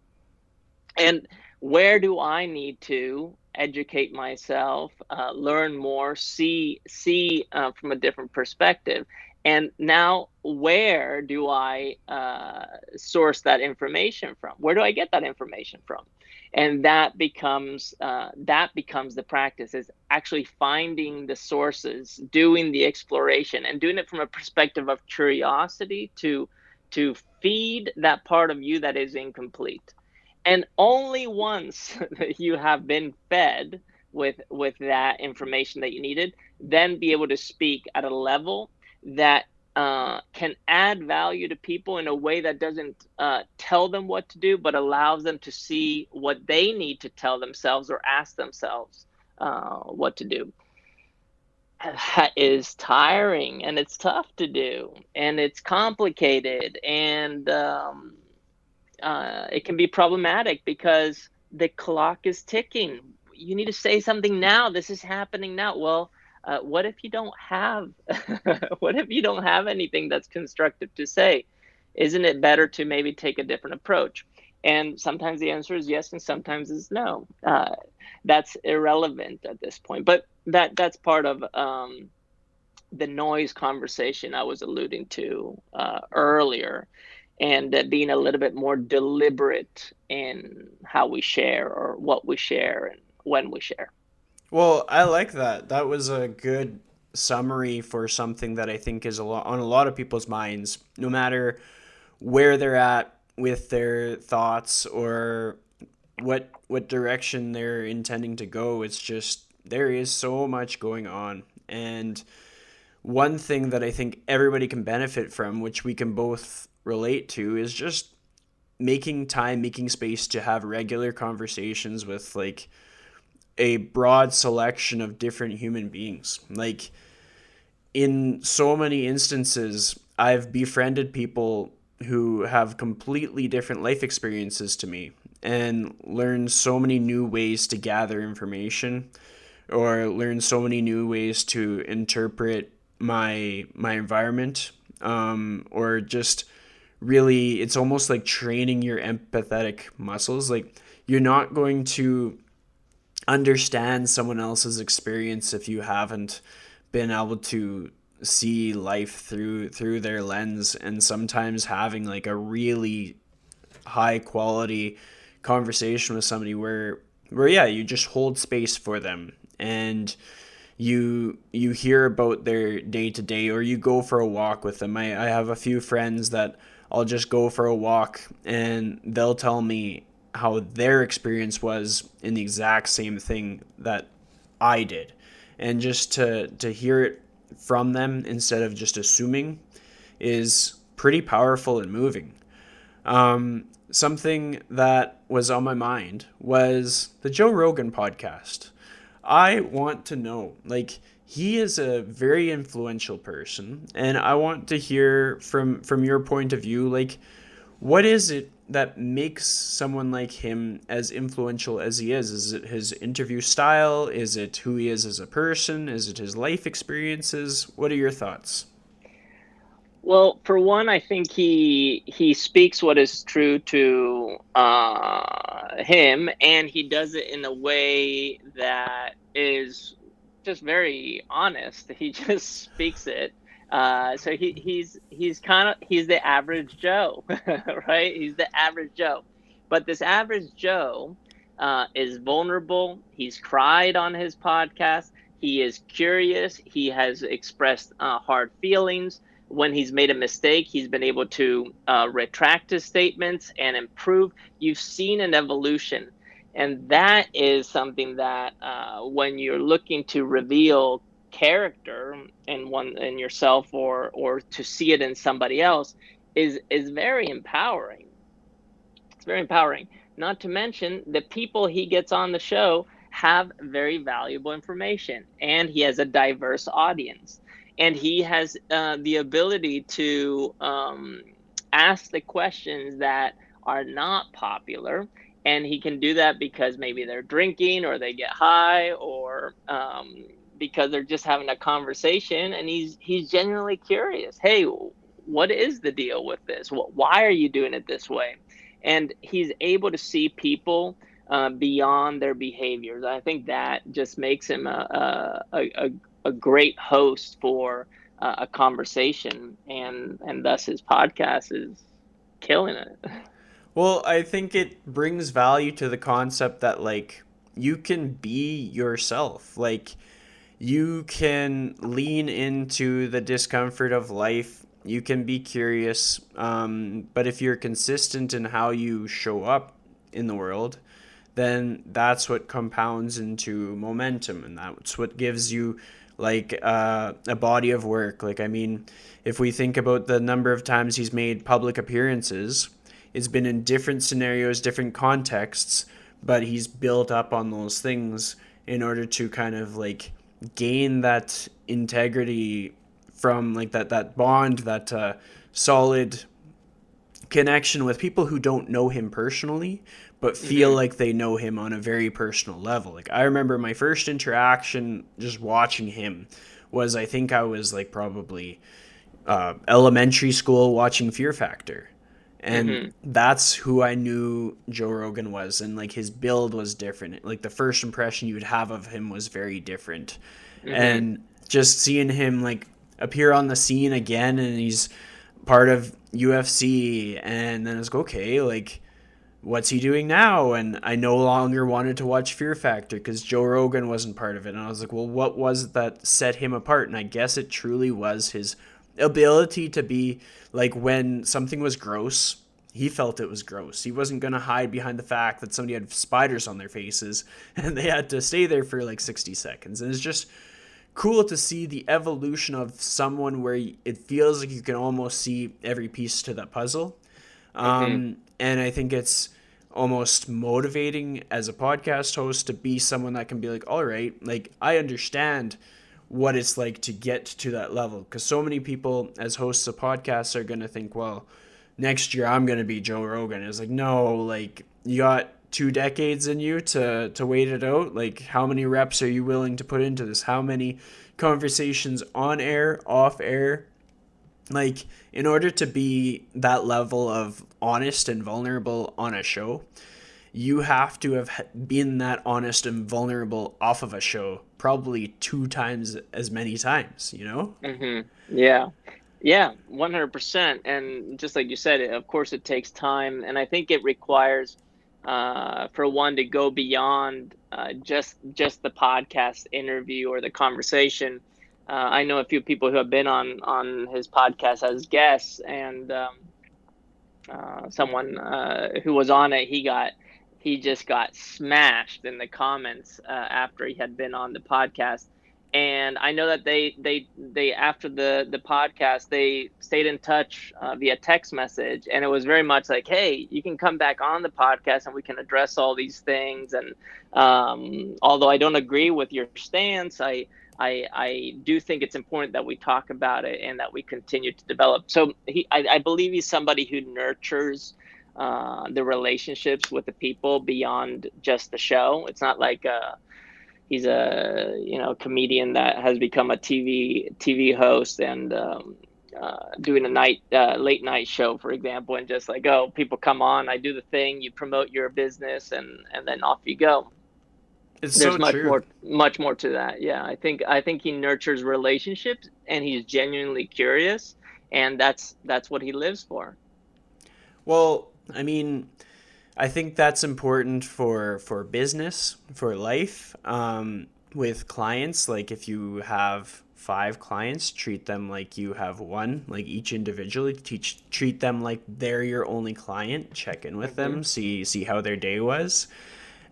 And where do I need to educate myself, learn more, see from a different perspective? And now, where do I source that information from? Where do I get that information from? And that becomes the practice, is actually finding the sources, doing the exploration, and doing it from a perspective of curiosity to feed that part of you that is incomplete. And only once that you have been fed with that information that you needed, then be able to speak at a level that can add value to people in a way that doesn't tell them what to do, but allows them to see what they need to tell themselves or ask themselves what to do. That is tiring, and it's tough to do, and it's complicated, and it can be problematic because the clock is ticking. You need to say something now. This is happening now. Well, what if you don't have what if you don't have anything that's constructive to say? Isn't it better to maybe take a different approach? And sometimes the answer is yes, and sometimes it's no. That's irrelevant at this point. But that's part of the noise conversation I was alluding to earlier, and being a little bit more deliberate in how we share, or what we share, and when we share. Well, I like that. That was a good summary for something that I think is on a lot of people's minds, no matter where they're at with their thoughts or what direction they're intending to go. It's just there is so much going on. And one thing that I think everybody can benefit from, which we can both relate to, is just making time, making space to have regular conversations with like a broad selection of different human beings. Like in so many instances, I've befriended people who have completely different life experiences to me and learned so many new ways to gather information, or learn so many new ways to interpret my environment, or just really, it's almost like training your empathetic muscles. Like you're not going to understand someone else's experience if you haven't been able to see life through their lens. And sometimes having like a really high quality conversation with somebody where yeah, you just hold space for them, and you hear about their day to day, or you go for a walk with them. I have a few friends that I'll just go for a walk and they'll tell me how their experience was in the exact same thing that I did. And just to hear it from them instead of just assuming is pretty powerful and moving. Something that was on my mind was the Joe Rogan podcast. I want to know, like, he is a very influential person, and I want to hear from your point of view, like, what is it that makes someone like him as influential as he is? Is it his interview style? Is it who he is as a person? Is it his life experiences? What are your thoughts? Well, for one, I think he speaks what is true to him, and he does it in a way that is just very honest. He just speaks it So he's the average Joe, right? He's the average Joe, but this average Joe is vulnerable. He's cried on his podcast. He is curious. He has expressed hard feelings. When he's made a mistake, he's been able to retract his statements and improve. You've seen an evolution, and that is something that when you're looking to reveal character in yourself, or to see it in somebody else, is very empowering. It's very empowering. Not to mention the people he gets on the show have very valuable information, and he has a diverse audience, and he has the ability to ask the questions that are not popular. And he can do that because maybe they're drinking, or they get high, or because they're just having a conversation, and he's genuinely curious. Hey, what is the deal with this? Why are you doing it this way? And he's able to see people beyond their behaviors. I think that just makes him a great host for a conversation, and thus his podcast is killing it. Well, I think it brings value to the concept that like you can be yourself. Like you can lean into the discomfort of life. You can be curious. But if you're consistent in how you show up in the world, then that's what compounds into momentum, and that's what gives you like a body of work. Like, I mean, if we think about the number of times he's made public appearances, it's been in different scenarios, different contexts, but he's built up on those things in order to kind of like gain that integrity from like that bond, that solid connection with people who don't know him personally but feel like they know him on a very personal level. Like I remember my first interaction just watching him was, I think I was like probably elementary school, watching Fear Factor. And that's who I knew Joe Rogan was. And like his build was different. Like the first impression you'd have of him was very different. And just seeing him like appear on the scene again, and he's part of UFC, and then it's like, okay, like what's he doing now? And I no longer wanted to watch Fear Factor because Joe Rogan wasn't part of it. And I was like, well, what was it that set him apart? And I guess it truly was his ability to be like, when something was gross, he felt it was gross. He wasn't going to hide behind the fact that somebody had spiders on their faces and they had to stay there for like 60 seconds. And it's just cool to see the evolution of someone where it feels like you can almost see every piece to that puzzle. And I think it's almost motivating as a podcast host to be someone that can be like, all right, like I understand what it's like to get to that level. Because so many people as hosts of podcasts are going to think, well, next year I'm going to be Joe Rogan. It's like, no, like you got 2 decades in you to wait it out. Like how many reps are you willing to put into this? How many conversations on air, off air? Like in order to be that level of honest and vulnerable on a show, you have to have been that honest and vulnerable off of a show probably 2 times as many times, you know? Yeah. Yeah, 100%. And just like you said, of course it takes time. And I think it requires, for one, to go beyond just the podcast interview or the conversation. I know a few people who have been on his podcast as guests, and someone who was on it, he just got smashed in the comments after he had been on the podcast. And I know that they after the podcast, they stayed in touch via text message, and it was very much like, hey, you can come back on the podcast and we can address all these things. And although I don't agree with your stance, I do think it's important that we talk about it and that we continue to develop. So I believe he's somebody who nurtures the relationships with the people beyond just the show. It's not like he's a comedian that has become a TV host and doing a late night show, for example, and just like, oh, people come on, I do the thing, you promote your business, and then off you go. It's There's so true. much more to that. Yeah, I think he nurtures relationships and he's genuinely curious, and that's what he lives for. Well, I mean, I think that's important for business, for life. With clients, like if you have 5 clients, treat them like you have one, like each individually. Treat them like they're your only client. Check in with Hmm. them, see how their day was,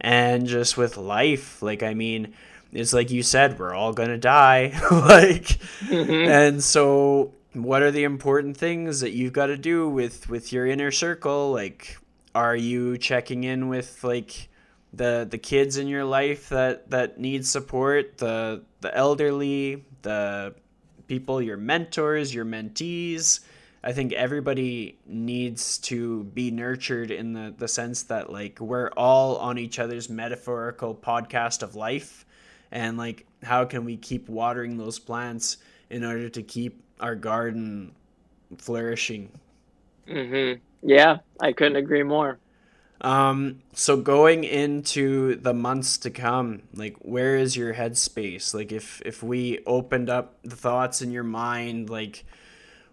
and just with life, like I mean, it's like you said, we're all gonna die, like, Hmm. and so what are the important things that you've got to do with your inner circle? Like, are you checking in with like the kids in your life that need support, the elderly, the people, your mentors, your mentees? I think everybody needs to be nurtured in the sense that like we're all on each other's metaphorical podcast of life, and like how can we keep watering those plants in order to keep our garden flourishing. Hmm. Yeah, I couldn't agree more. So going into the months to come, like where is your headspace? Like if we opened up the thoughts in your mind, like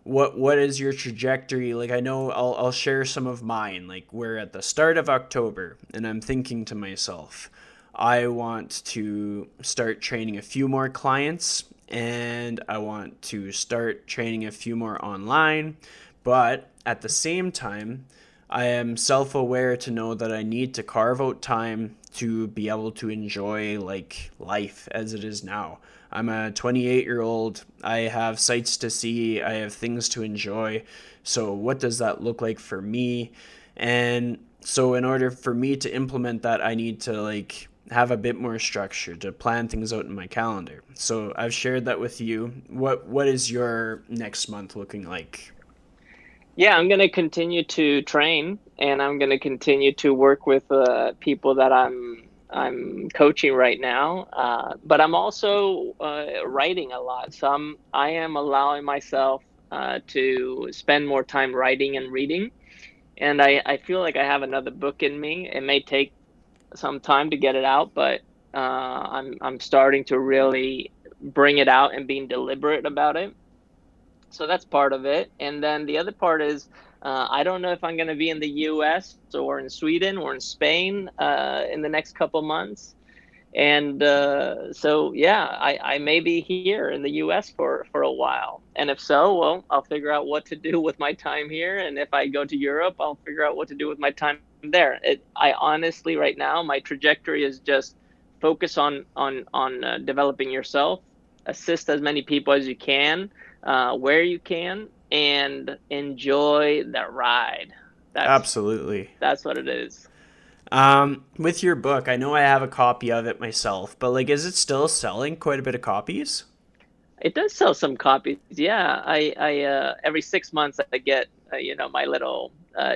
what is your trajectory? Like I know I'll share some of mine. Like we're at the start of October and I'm thinking to myself, I want to start training a few more clients and I want to start training a few more online, but at the same time I am self-aware to know that I need to carve out time to be able to enjoy like life as it is now. I'm a 28-year-old. I have sights to see. I have things to enjoy. So what does that look like for me? And so in order for me to implement that, I need to like have a bit more structure to plan things out in my calendar. So I've shared that with you. What is your next month looking like? Yeah, I'm going to continue to train, and I'm going to continue to work with people that I'm coaching right now. But I'm also writing a lot, so I am allowing myself to spend more time writing and reading. And I feel like I have another book in me. It may take some time to get it out, but I'm starting to really bring it out and being deliberate about it. So that's part of it. And then the other part is I don't know if I'm going to be in the US or in Sweden or in Spain in the next couple months. And so, yeah, I may be here in the US for a while. And if so, well, I'll figure out what to do with my time here. And if I go to Europe, I'll figure out what to do with my time there. I honestly, right now, my trajectory is just focus on developing yourself, assist as many people as you can, where you can, and enjoy the ride. That's Absolutely. that's what it is. With your book, I know I have a copy of it myself, but like, is it still selling quite a bit of copies? It does sell some copies. Yeah, I every 6 months I get my little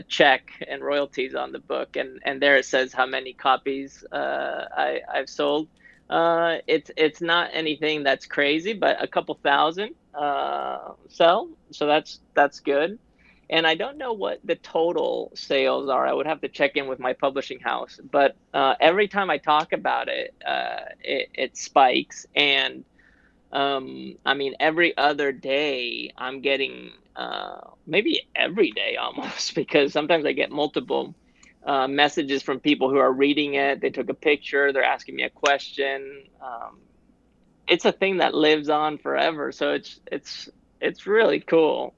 check and royalties on the book, and there it says how many copies I've sold. It's not anything that's crazy, but a couple thousand sell, so that's good. And I don't know what the total sales are. I would have to check in with my publishing house, but every time I talk about it, it spikes. And I mean, every other day I'm getting, maybe every day almost, because sometimes I get multiple messages from people who are reading it. They took a picture, they're asking me a question. It's a thing that lives on forever, so it's really cool.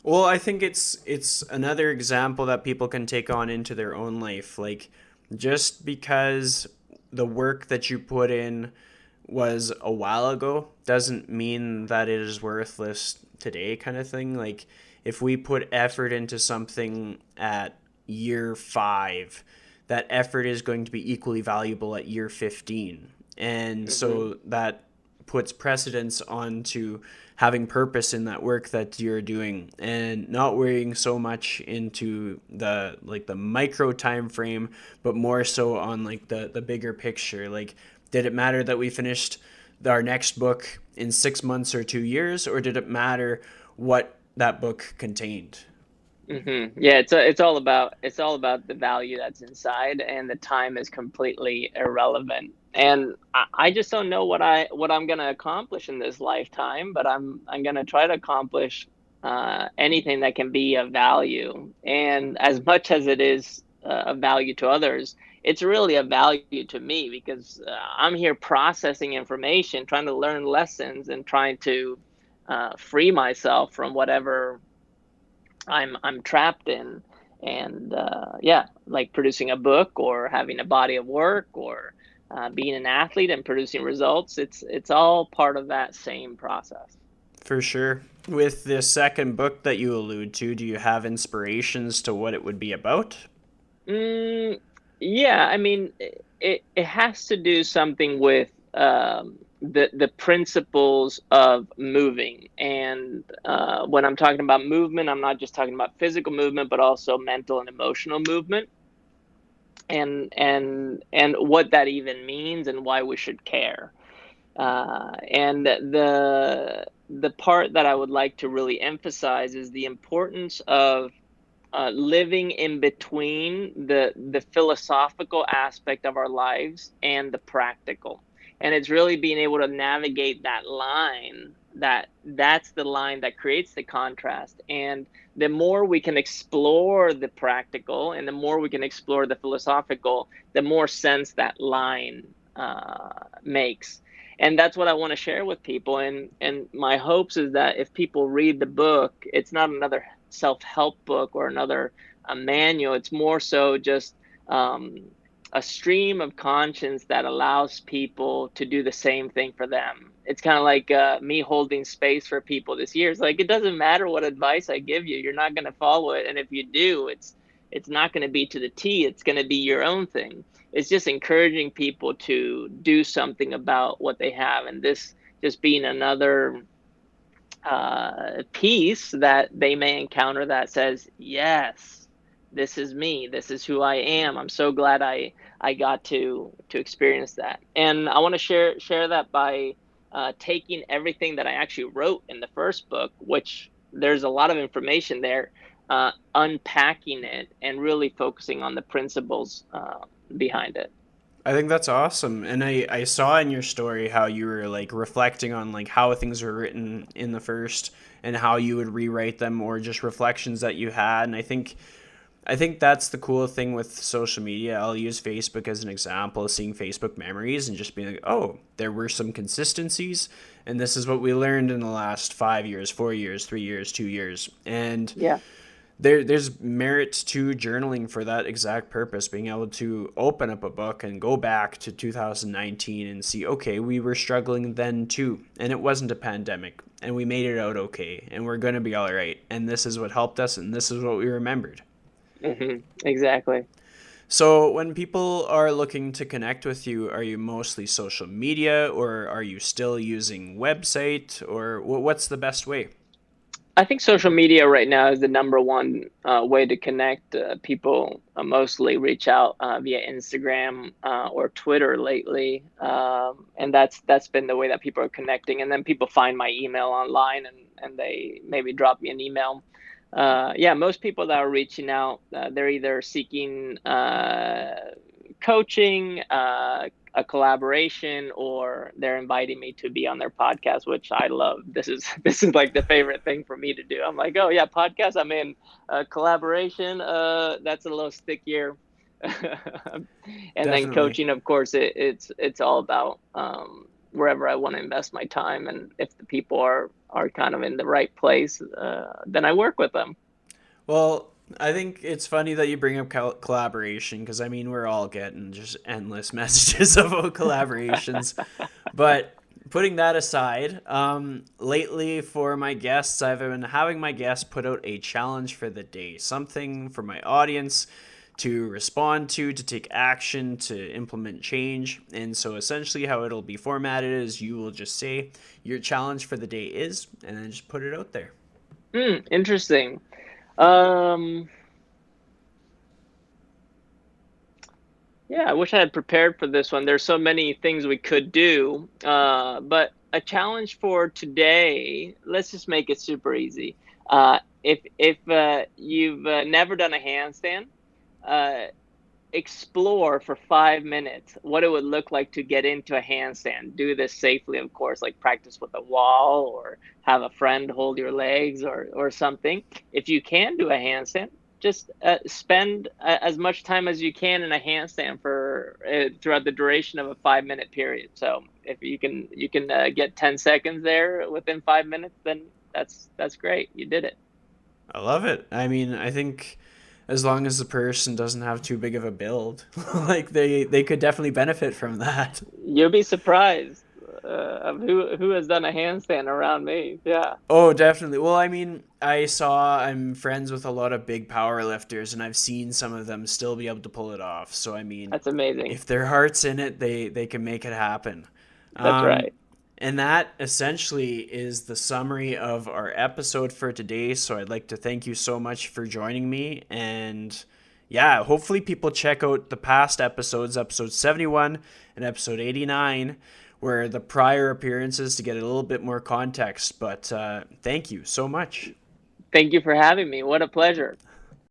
Well, I think it's another example that people can take on into their own life. Like just because the work that you put in was a while ago doesn't mean that it is worthless today kind of thing. Like if we put effort into something at year 5, that effort is going to be equally valuable at year 15. And Hmm. so that puts precedence onto having purpose in that work that you're doing and not worrying so much into the like the micro time frame, but more so on like the bigger picture. Like did it matter that we finished our next book in 6 months or 2 years, or did it matter what that book contained? Yeah, it's all about the value that's inside, and the time is completely irrelevant. And I just don't know what I'm gonna accomplish in this lifetime, but I'm gonna try to accomplish anything that can be of value. And as much as it is of value to others, it's really a value to me because I'm here processing information, trying to learn lessons, and trying to free myself from whatever I'm trapped in. And yeah, like producing a book or having a body of work or being an athlete and producing results, it's all part of that same process. For sure. With the second book that you allude to, do you have inspirations to what it would be about? Mm, yeah, I mean, it has to do something with the principles of moving. And when I'm talking about movement, I'm not just talking about physical movement, but also mental and emotional movement, and what that even means and why we should care. And the part that I would like to really emphasize is the importance of living in between the philosophical aspect of our lives and the practical. And it's really being able to navigate that line, that's the line that creates the contrast. And the more we can explore the practical and the more we can explore the philosophical, the more sense that line makes. And that's what I want to share with people. And my hopes is that if people read the book, it's not another self-help book or another manual. It's more so just um, a stream of conscience that allows people to do the same thing for them. It's kind of like me holding space for people this year. It's like, it doesn't matter what advice I give you, you're not going to follow it. And if you do, it's not going to be to the T. It's going to be your own thing. It's just encouraging people to do something about what they have, and this just being another piece that they may encounter that says, yes, this is me, this is who I am. I'm so glad I got to experience that. And I want to share that by taking everything that I actually wrote in the first book, which there's a lot of information there, unpacking it and really focusing on the principles behind it. I think that's awesome. And I saw in your story how you were like reflecting on like how things were written in the first and how you would rewrite them or just reflections that you had. And I think that's the cool thing with social media. I'll use Facebook as an example, seeing Facebook memories and just being like, oh, there were some consistencies and this is what we learned in the last 5 years, 4 years, 3 years, 2 years. And Yeah. there's merit to journaling for that exact purpose, being able to open up a book and go back to 2019 and see, okay, we were struggling then too, and it wasn't a pandemic, and we made it out okay, and we're going to be all right, and this is what helped us, and this is what we remembered. Exactly. So when people are looking to connect with you, are you mostly social media, or are you still using website, or what's the best way? I think social media right now is the number one way to connect. People mostly reach out via Instagram or Twitter lately, and that's been the way that people are connecting. And then people find my email online and they maybe drop me an email. Yeah, most people that are reaching out, they're either seeking coaching, a collaboration, or they're inviting me to be on their podcast, which I love. This is like the favorite thing for me to do. I'm like, oh yeah, podcast, I'm in. Collaboration, that's a little stickier. And then Definitely. coaching, of course, it's all about wherever I want to invest my time, and if the people are kind of in the right place, then I work with them. Well, I think it's funny that you bring up collaboration because I mean we're all getting just endless messages about collaborations. But putting that aside, lately for my guests, I've been having my guests put out a challenge for the day, something for my audience to respond to take action, to implement change. And so essentially, how it'll be formatted is you will just say your challenge for the day is, and then just put it out there. Interesting. Um, yeah, I wish I had prepared for this one. There's so many things we could do, but a challenge for today. Let's just make it super easy. If you've never done a handstand, uh, explore for 5 minutes what it would look like to get into a handstand. Do this safely, of course, like practice with a wall or have a friend hold your legs or something. If you can do a handstand, just spend as much time as you can in a handstand for throughout the duration of a 5 minute period. So if you can get 10 seconds there within 5 minutes, then that's great. You did it. I love it. I mean, I think as long as the person doesn't have too big of a build, like they could definitely benefit from that. You'll be surprised of who has done a handstand around me. Yeah, Oh, definitely. Well, I mean, I'm friends with a lot of big power lifters, and I've seen some of them still be able to pull it off. So, I mean, that's amazing. if their heart's in it, they can make it happen. That's Um, right. and that essentially is the summary of our episode for today. So, I'd like to thank you so much for joining me. And yeah, hopefully people check out the past episodes, episode 71 and episode 89, where the prior appearances to get a little bit more context. But thank you so much. Thank you for having me. What a pleasure.